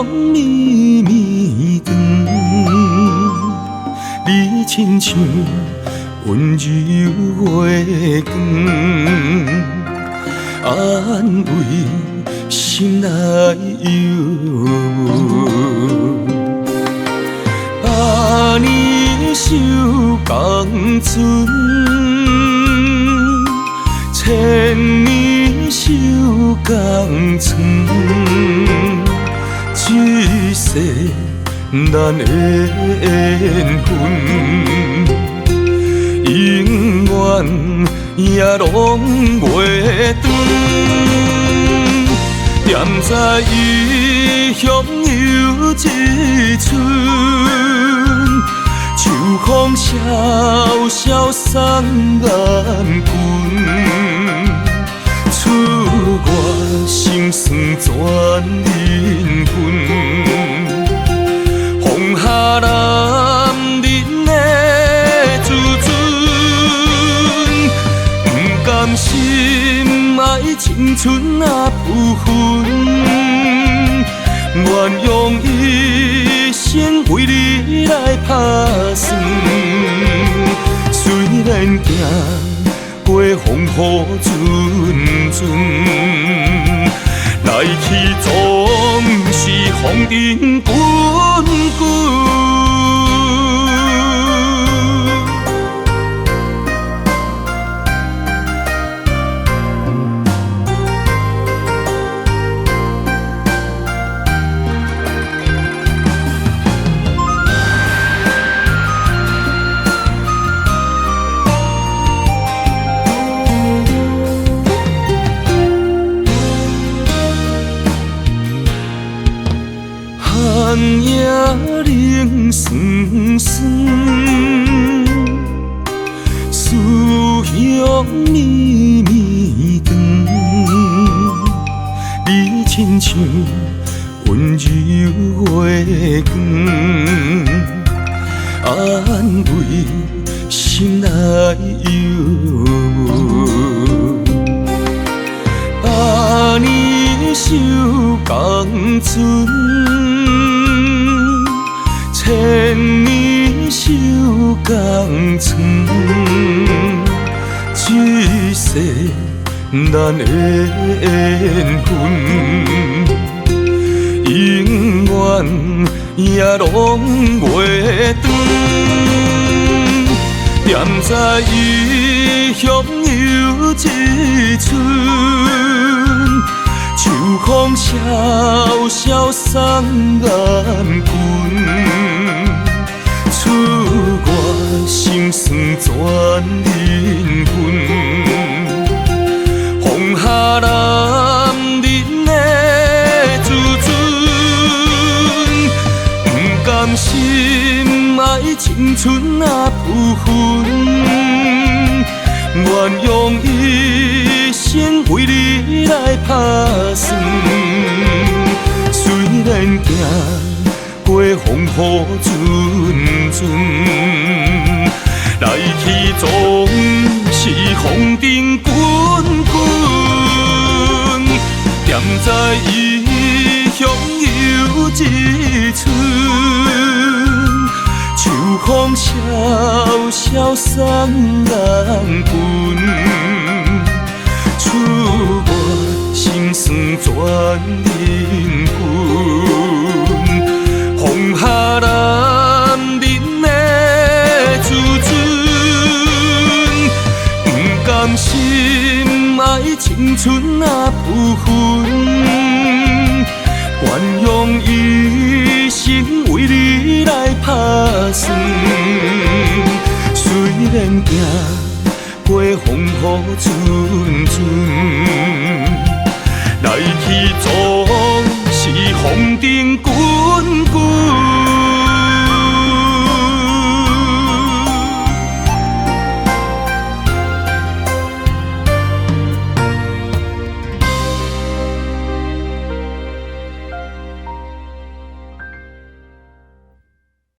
绵绵长，你亲像温柔月光，安慰心内忧闷。百年修共存，千年修共存。一世咱的缘分，永远也拢袂断。踮在异乡又一村，秋风萧萧送雁群。出我心酸全人份，放下男人的自尊，不甘心爱青春啊浮云，愿用一生为你来打算。虽然行过风雨阵阵，来去总是风尘滚滚。寒夜冷酸酸，思乡绵绵长。你亲像温柔月光，安慰心内忧闷。百年修共存，千年修共存。一世咱的缘分，永远也拢袂断。踮在异乡又一村，秋风萧萧送雁群。出我心酸全人份，放下男人的自尊，不甘心爱青春啊浮云，愿用一生为你来打算。虽然行过风雨阵阵，来去总是风尘滚滚。踮在异乡又一村，秋风萧萧送雁群。出我心酸全人份，放下男人的自尊，不甘心爱青春啊浮云，愿用一生为你来打算。虽然行过风雨阵阵。